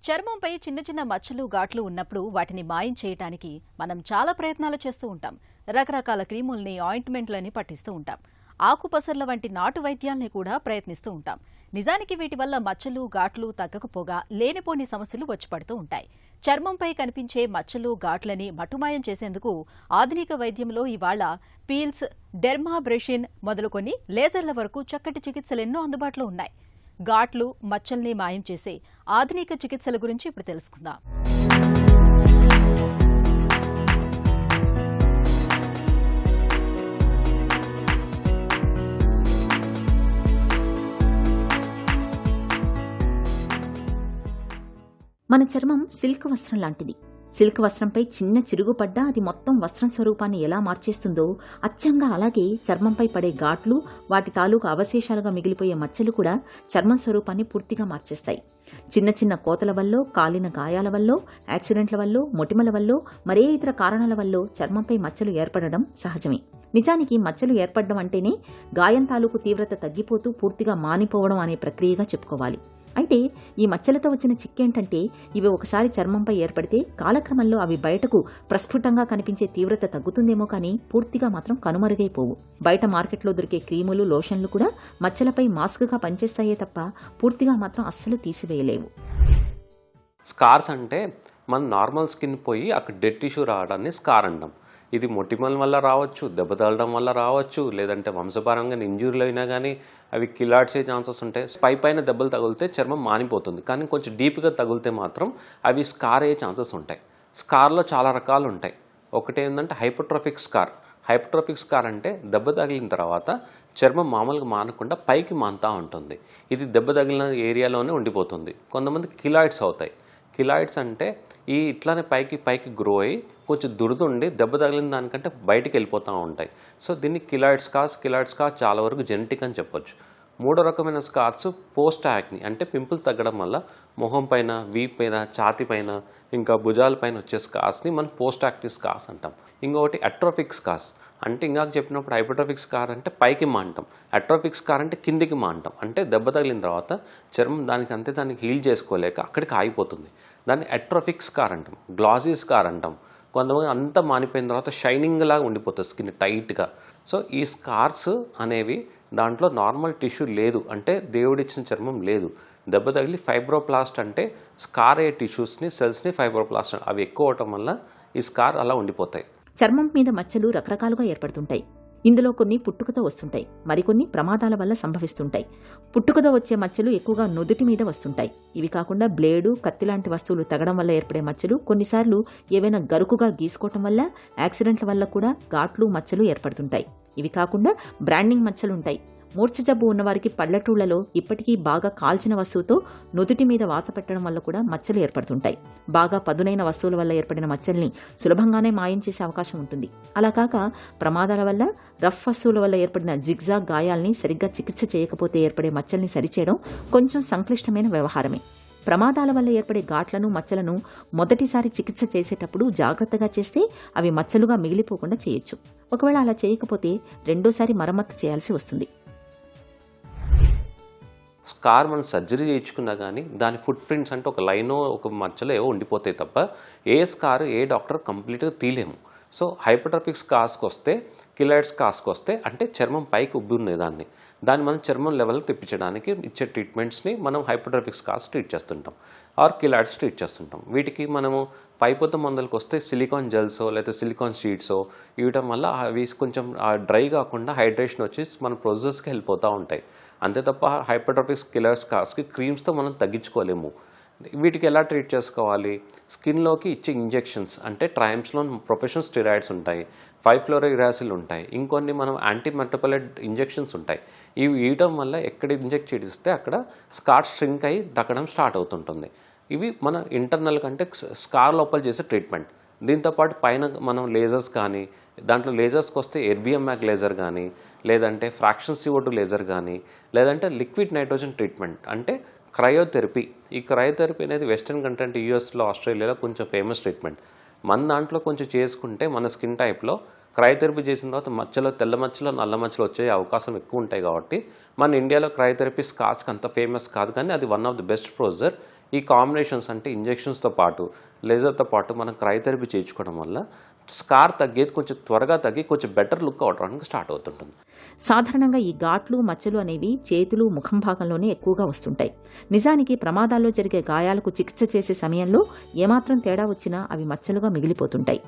చర్మంపై చిన్న చిన్న మచ్చలు ఘాట్లు ఉన్నప్పుడు వాటిని మాయం చేయడానికి మనం చాలా ప్రయత్నాలు చేస్తూ ఉంటాం. రకరకాల క్రీముల్ని, ఆయింట్మెంట్లని పట్టిస్తూ ఉంటాం. ఆకుపసర్ల వంటి నాటు వైద్యాల్ని కూడా ప్రయత్నిస్తూ ఉంటాం. నిజానికి వీటి వల్ల మచ్చలు, ఘాట్లు తగ్గకపోగా లేనిపోని సమస్యలు వచ్చి పడుతూ ఉంటాయి. చర్మంపై కనిపించే మచ్చలు, ఘాట్లని మటుమాయం చేసేందుకు ఆధునిక వైద్యంలో ఇవాళ పీల్స్, డెర్మాబ్రేషన్ మొదలుకొని లేజర్ల వరకు చక్కటి చికిత్సలెన్నో అందుబాటులో ఉన్నాయి. ఘాట్లు, మచ్చల్ని మాయం చేసే ఆధునిక చికిత్సల గురించి ఇప్పుడు తెలుసుకుందాం. మన చర్మం సిల్క్ వస్త్రం లాంటిది. సిల్క్ వస్త్రంపై చిన్న చిరుగు పడ్డా అది మొత్తం వస్త్రం స్వరూపాన్ని ఎలా మార్చేస్తుందో అచ్చంగా అలాగే చర్మంపై పడే ఘాట్లు, వాటి తాలూకు అవశేషాలుగా మిగిలిపోయే మచ్చలు కూడా చర్మం స్వరూపాన్ని పూర్తిగా మార్చేస్తాయి. చిన్న చిన్న కోతల వల్ల, కాలిన గాయాల వల్ల, యాక్సిడెంట్ల వల్ల, మొటిమల వల్ల, మరే ఇతర కారణాల వల్ల చర్మంపై మచ్చలు ఏర్పడడం సహజమే. నిజానికి మచ్చలు ఏర్పడడం అంటేనే గాయం తాలూకు తీవ్రత తగ్గిపోతూ పూర్తిగా మానిపోవడం అనే ప్రక్రియగా చెప్పుకోవాలి. అయితే ఈ మచ్చలతో వచ్చిన చిక్కేంటంటే ఇవి ఒకసారి చర్మంపై ఏర్పడితే కాలక్రమంలో అవి బయటకు ప్రస్ఫుటంగా కనిపించే తీవ్రత తగ్గుతుందేమో కానీ పూర్తిగా మాత్రం కనుమరుగైపోవు. బయట మార్కెట్లో దొరికే క్రీములు, లోషన్లు కూడా మచ్చలపై మాస్క్గా పనిచేస్తాయే తప్ప పూర్తిగా మాత్రం అస్సలు తీసివేయలేవు. స్కార్స్ అంటే మన నార్మల్ స్కిన్ పోయి అక్కడ డెడ్ టిష్యూ రావడాన్ని స్కార్ అంటాం. ఇది మొటిమల వల్ల రావచ్చు, దెబ్బ తగలడం వల్ల రావచ్చు, లేదంటే వంశపారంగా ఇంజ్యూరీలు అయినా కానీ అవి కిలాడ్సే ఛాన్సెస్ ఉంటాయి. పైన దెబ్బలు తగిలితే చర్మం మానిపోతుంది, కానీ కొంచెం డీప్గా తగిలితే మాత్రం అవి స్కార్ అయ్యే ఛాన్సెస్ ఉంటాయి. స్కార్లో చాలా రకాలు ఉంటాయి. ఒకటి ఏంటంటే హైపర్ట్రోఫిక్ స్కార్. హైపర్ట్రోఫిక్ స్కార్ అంటే దెబ్బ తగిలిన తర్వాత చర్మం మామూలుగా మానకుండా పైకి మానుతూ ఉంటుంది. ఇది దెబ్బ తగిలిన ఏరియాలోనే ఉండిపోతుంది. కొంతమందికి కిలాయిడ్స్ అవుతాయి. కిలాయిడ్స్ అంటే ఇట్లానే పైకి గ్రో అయ్యి కొంచెం దురదుండి దెబ్బ తగిలిన దానికంటే బయటికి వెళ్ళిపోతూ ఉంటాయి. సో దీన్ని కిలాయిడ్స్ స్కార్స్ చాలా వరకు జెనెటిక్ అని చెప్పొచ్చు. మూడో రకమైన స్కార్స్ పోస్ట్ యాక్ని, అంటే పింపుల్స్ తగ్గడం వల్ల మొహం పైన, వీప్ పైన, ఛాతి పైన, ఇంకా భుజాల పైన వచ్చే స్కార్స్ని మనం పోస్ట్ యాక్టివ్ స్కార్స్ అంటాం. ఇంకొకటి అట్రోఫిక్ స్కార్స్ అంటే ఇందాక చెప్పినప్పుడు హైపర్ట్రోఫిక్ స్కార్ అంటే పైకి మాంటాం, అట్రోఫిక్ స్కార్ అంటే కిందికి మాంటాం. అంటే దెబ్బ తగిలిన తర్వాత చర్మం దానికి హీల్ చేసుకోలేక అక్కడికి ఆగిపోతుంది. దాన్ని అట్రోఫిక్ స్కార్ అంటాం. గ్లాసీ స్కార్ అంటాం. కొంతమంది అంతా మానిపోయిన తర్వాత షైనింగ్ లాగా ఉండిపోతుంది స్కిన్ టైట్గా. సో ఈ స్కార్స్ అనేవి దాంట్లో నార్మల్ టిష్యూ లేదు, అంటే దేవుడిచ్చిన చర్మం లేదు. దెబ్బ తగిలి ఫైబ్రోప్లాస్ట్ అంటే స్కార్ అయ్యే టిష్యూస్ని, సెల్స్ని ఫైబ్రోప్లాస్ట్ అవి ఎక్కువ అవటం వల్ల ఈ స్కార్ అలా ఉండిపోతాయి. చర్మం మీద మచ్చలు రకరకాలుగా ఏర్పడుతుంటాయి. ఇందులో కొన్ని పుట్టుకతో వస్తుంటాయి, మరికొన్ని ప్రమాదాల వల్ల సంభవిస్తుంటాయి. పుట్టుకతో వచ్చే మచ్చలు ఎక్కువగా నుదుటి మీద వస్తుంటాయి. ఇవి కాకుండా బ్లేడు, కత్తి లాంటి వస్తువులు తగడం వల్ల ఏర్పడే మచ్చలు, కొన్నిసార్లు ఏవైనా గరుకుగా గీసుకోవటం వల్ల, యాక్సిడెంట్ల వల్ల కూడా ఘాట్లు, మచ్చలు ఏర్పడుతుంటాయి. ఇవి కాకుండా బ్రాండింగ్ మచ్చలుంటాయి. మూర్ఛ జబ్బు ఉన్నవారికి పల్లెటూళ్లలో ఇప్పటికీ బాగా కాల్చిన వస్తువుతో నుదుటి మీద వాత పెట్టడం వల్ల కూడా మచ్చలు ఏర్పడుతుంటాయి. బాగా పదునైన వస్తువుల వల్ల ఏర్పడిన మచ్చల్ని సులభంగానే మాయం చేసే అవకాశం ఉంటుంది. అలా కాక ప్రమాదాల వల్ల, రఫ్ వస్తువుల వల్ల ఏర్పడిన జిగ్జాగ్ గాయాల్ని సరిగ్గా చికిత్స చేయకపోతే ఏర్పడే మచ్చల్ని సరిచేయడం కొంచెం సంక్లిష్టమైన వ్యవహారమే. ప్రమాదాల వల్ల ఏర్పడే ఘాట్లను, మచ్చలను మొదటిసారి చికిత్స చేసేటప్పుడు జాగ్రత్తగా చేస్తే అవి మచ్చలుగా మిగిలిపోకుండా చేయొచ్చు. ఒకవేళ అలా చేయకపోతే రెండోసారి మరమ్మత్తు చేయాల్సి వస్తుంది. స్కార్ మనం సర్జరీ చేయించుకున్నా కానీ దాని ఫుట్ ప్రింట్స్ అంటే ఒక లైనో, ఒక మచ్చలో ఏవో ఉండిపోతాయి తప్ప ఏ స్కార్ ఏ డాక్టర్ కంప్లీట్గా తీయలేము. సో హైపర్ట్రోఫిక్ స్కార్స్కి వస్తే, కిలాయిడ్ స్కార్స్కి వస్తే అంటే చర్మం పైకి ఉబ్బి ఉన్నదాన్ని దాన్ని మనం చర్మం లెవెల్ తెప్పించడానికి ఇచ్చే ట్రీట్మెంట్స్ని మనం హైపర్ట్రోఫిక్ స్కార్స్ ట్రీట్ చేస్తుంటాం, ఆర్ కిలాయిడ్స్ ట్రీట్ చేస్తుంటాం. వీటికి మనము పైపోత మందులకు వస్తే సిలికాన్ జెల్సో లేదా సిలికాన్ షీట్సో ఇవ్వటం వల్ల అవి కొంచెం డ్రై కాకుండా హైడ్రేషన్ వచ్చి మన ప్రొసెస్కి వెళ్ళిపోతూ ఉంటాయి. అంతే తప్ప హైపర్ట్రోఫిక్ కిలాయిడ్ స్కార్స్కి క్రీమ్స్తో మనం తగ్గించుకోలేము. వీటికి ఎలా ట్రీట్ చేసుకోవాలి? స్కిన్లోకి ఇచ్చే ఇంజెక్షన్స్ అంటే ట్రయంప్స్లోన్ ప్రొఫెషనల్ స్టెరాయిడ్స్ ఉంటాయి, 5-ఫ్లోరోయిరాసిల్ ఉంటాయి, ఇంకొన్ని మనం యాంటీమెటబలైట్ ఇంజెక్షన్స్ ఉంటాయి. ఇవి ఇవ్వడం వల్ల ఎక్కడ ఇంజెక్ట్ చేస్తే అక్కడ స్కార్ స్ట్రింక్ అయ్యి తగ్గడం స్టార్ట్ అవుతుంటుంది. ఇవి మన ఇంటర్నల్ కంటే స్కార్ లోపల చేసే ట్రీట్మెంట్. దీంతోపాటు పైన మనం లేజర్స్ కానీ, దాంట్లో లేజర్స్కి వస్తే ఎర్బిఎంఆక్ లేజర్ కానీ, లేదంటే ఫ్రాక్షన్ CO2 లేజర్ కానీ, లేదంటే లిక్విడ్ నైట్రోజన్ ట్రీట్మెంట్ అంటే క్రయోథెరపీ. ఈ క్రయోథెరపీ అనేది వెస్ట్రన్ కంట్రీ, యూఎస్లో, ఆస్ట్రేలియాలో కొంచెం ఫేమస్ ట్రీట్మెంట్. మన దాంట్లో కొంచెం చేసుకుంటే మన స్కిన్ టైప్లో క్రయోథెరపీ చేసిన తర్వాత మచ్చలు, తెల్ల మచ్చలు, నల్ల మచ్చలు వచ్చే అవకాశం ఎక్కువ ఉంటాయి. కాబట్టి మన ఇండియాలో క్రయోథెరపీ స్కార్స్కి అంత ఫేమస్ కాదు, కానీ అది one of the best procedure. ఈ కాంబినేషన్స్ అంటే ఇంజెక్షన్స్తో పాటు లేజర్తో పాటు మనం క్రయోథెరపీ చేయించుకోవడం వల్ల స్కార్ తగ్గేది కొంచెం త్వరగా తగ్గి కొంచెం బెటర్ లుక్ అవడానికి స్టార్ట్ అవుతుంటుంది. సాధారణంగా ఈ ఘాట్లు మచ్చలు అనేవి చేతులు ముఖం భాగంలోనే ఎక్కువగా వస్తుంటాయి. నిజానికి ప్రమాదాల్లో జరిగే గాయాలకు చికిత్స చేసే సమయంలో ఏమాత్రం తేడా వచ్చినా అవి మచ్చలుగా మిగిలిపోతుంటాయి.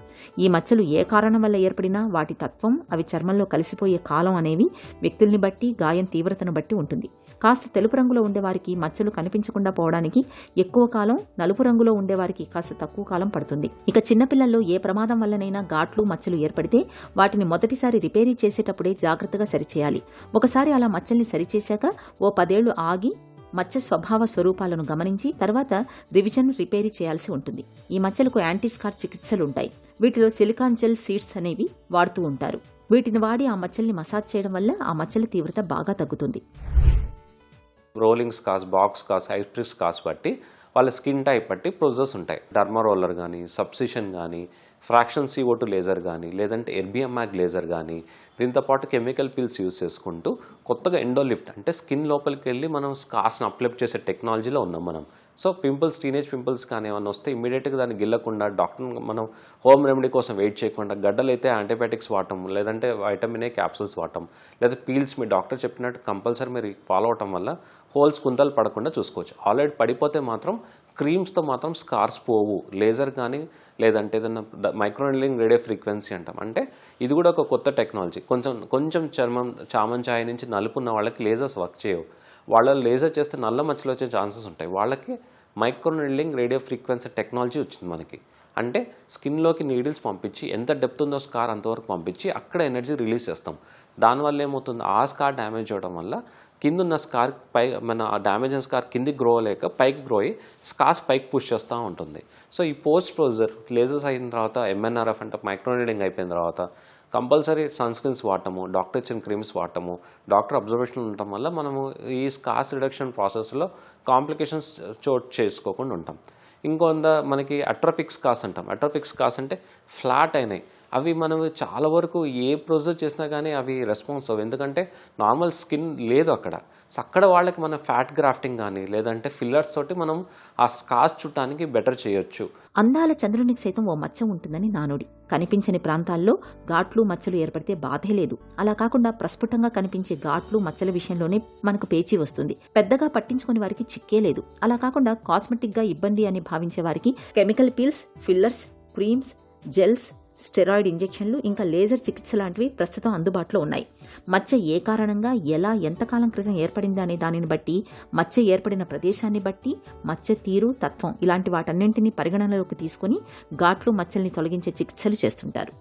ఈ మచ్చలు ఏ కారణం వల్ల ఏర్పడినా వాటి తత్వం, అవి చర్మంలో కలిసిపోయే కాలం అనేవి వ్యక్తుల్ని బట్టి, గాయం తీవ్రతను బట్టి ఉంటుంది. కాస్త తెలుపు రంగులో ఉండేవారికి మచ్చలు కనిపించకుండా పోవడానికి ఎక్కువ కాలం, నలుపు రంగులో ఉండేవారికి కాస్త తక్కువ కాలం పడుతుంది. ఇక చిన్నపిల్లల్లో ఏ ప్రమాదం వల్లనైనా ఘాట్లు మచ్చలు ఏర్పడితే వాటిని మొదటిసారి రిపేరీ చేసేటప్పుడే జాగ్రత్తగా సరిచేయాలి. ఒకసారి అలా మచ్చల్ని సరిచేశాక ఓ 10 ఏళ్లు ఆగి మచ్చ స్వభావ స్వరూపాలను గమనించి తర్వాత రివిజన్ రిపేరీ చేయాల్సి ఉంటుంది. ఈ మచ్చలకు యాంటీస్కార్ చికిత్సలుంటాయి. వీటిలో సిలికాన్ జెల్ సీడ్స్ అనేవి వాడుతూ ఉంటారు. వీటిని వాడి ఆ మచ్చల్ని మసాజ్ చేయడం వల్ల ఆ మచ్చల తీవ్రత బాగా తగ్గుతుంది. రోలింగ్ స్కార్స్, బాక్స్ స్కార్స్, హైస్ట్రిక్ స్కార్స్ బట్టి వాళ్ళ స్కిన్ టైప్ బట్టి ప్రొసెస్ ఉంటాయి. డర్మా రోలర్ కానీ, సబ్సిషన్ కానీ, ఫ్రాక్షన్ CO2 లేజర్ కానీ, లేదంటే ఎర్బిఎంఆగ్ లేజర్ కానీ, దీంతో పాటు కెమికల్ పిల్స్ యూజ్ చేసుకుంటూ కొత్తగా ఎండోలిఫ్ట్ అంటే స్కిన్ లోపలికి వెళ్ళి మనం స్కార్స్ని అప్లిప్ చేసే టెక్నాలజీలో ఉన్నాం మనం. సో పింపుల్స్, టీనేజ్ పింపుల్స్ కానీ ఏమైనా వస్తే ఇమీడియట్గా దాన్ని గిల్లకుండా డాక్టర్ మనం హోమ్ రెమెడీ కోసం వెయిట్ చేయకుండా గడ్డలైతే యాంటీబయాటిక్స్ వాడటం, లేదంటే వైటమిన్ ఏ క్యాప్సూల్స్ వాడటం, లేదా పీల్స్ మీ డాక్టర్ చెప్పినట్టు కంపల్సరీ మీరు ఫాలో అవటం వల్ల హోల్స్ కుంతలు పడకుండా చూసుకోవచ్చు. ఆల్రెడీ పడిపోతే మాత్రం క్రీమ్స్తో మాత్రం స్కార్స్ పోవు. లేజర్ కానీ లేదంటే ఏదన్నా మైక్రోనెడ్లింగ్ రేడియో ఫ్రీక్వెన్సీ అంటాం. అంటే ఇది కూడా ఒక కొత్త టెక్నాలజీ. కొంచెం చామన్ ఛాయ నుంచి నలుపు ఉన్న వాళ్ళకి లేజర్స్ వర్క్ చేయవు. వాళ్ళ లేజర్ చేస్తే నల్ల మచ్చలు వచ్చే ఛాన్సెస్ ఉంటాయి. వాళ్ళకి మైక్రోనెడ్లింగ్ రేడియో ఫ్రీక్వెన్సీ టెక్నాలజీ వచ్చింది మనకి. అంటే స్కిన్లోకి నీడిల్స్ పంపించి ఎంత డెప్త్ ఉందో స్కార్ అంతవరకు పంపించి అక్కడ ఎనర్జీ రిలీజ్ చేస్తాం. దానివల్ల ఏమవుతుంది, ఆ స్కార్ డ్యామేజ్ అవ్వడం వల్ల కింద ఉన్న స్కార్ మన డ్యామేజ్ అయిన స్కార్ కిందికి గ్రో లేక పైకి గ్రో అయ్యి స్కార్స్ పైకి పుష్ చేస్తూ ఉంటుంది. సో ఈ పోస్ట్ ప్రొసీజర్ లేజర్స్ అయిన తర్వాత MNRF అంటే మైక్రోనీడింగ్ అయిపోయిన తర్వాత కంపల్సరీ సన్ స్క్రీన్స్ వాడటము, డాక్టర్ ఇచ్చిన క్రీమ్స్ వాడటము, డాక్టర్ అబ్జర్వేషన్ ఉండటం వల్ల మనము ఈ స్కార్స్ రిడక్షన్ ప్రాసెస్లో కాంప్లికేషన్స్ చోటు చేసుకోకుండా ఉంటాం. ఇంకొంత మనకి అట్రోఫిక్ స్కార్స్ అంటాం. అట్రోఫిక్ స్కార్స్ అంటే ఫ్లాట్ అయినాయి. అవి మనం చాలా వరకు ఏ ప్రొసీజర్ చేసినా కానీ అవి రెస్పాన్స్ అవ్వవు. ఎందుకంటే నార్మల్ స్కిన్ లేదు అక్కడ. సో అక్కడ వాళ్ళకి మనం ఫ్యాట్ గ్రాఫ్టింగ్ కానీ లేదంటే ఫిల్లర్స్ తోటి మనం ఆ స్కార్స్ చుట్టానికి బెటర్ చేయొచ్చు. అందాల చంద్రునికి సైతం ఓ మచ్చ ఉంటుందని నానుడి. కనిపించని ప్రాంతాల్లో ఘాట్లు మచ్చలు ఏర్పడితే బాధే లేదు. అలా కాకుండా ప్రస్ఫుటంగా కనిపించే ఘాట్లు మచ్చల విషయంలోనే మనకు పేచీ వస్తుంది. పెద్దగా పట్టించుకునే వారికి చిక్కే లేదు. అలా కాకుండా కాస్మెటిక్గా ఇబ్బంది అని భావించే వారికి chemical peels, fillers, creams, gels, steroid ఇంజెక్షన్లు ఇంకా లేజర్ చికిత్స లాంటివి ప్రస్తుతం అందుబాటులో ఉన్నాయి. మచ్చ ఏ కారణంగా, ఎలా, ఎంతకాలం క్రితం ఏర్పడింది అనే దానిని బట్టి, మచ్చ ఏర్పడిన ప్రదేశాన్ని బట్టి, మచ్చ తీరు, తత్వం ఇలాంటి వాటన్నింటినీ పరిగణనలోకి తీసుకుని ఘాట్లు మచ్చల్ని తొలగించే చికిత్సలు చేస్తుంటారు.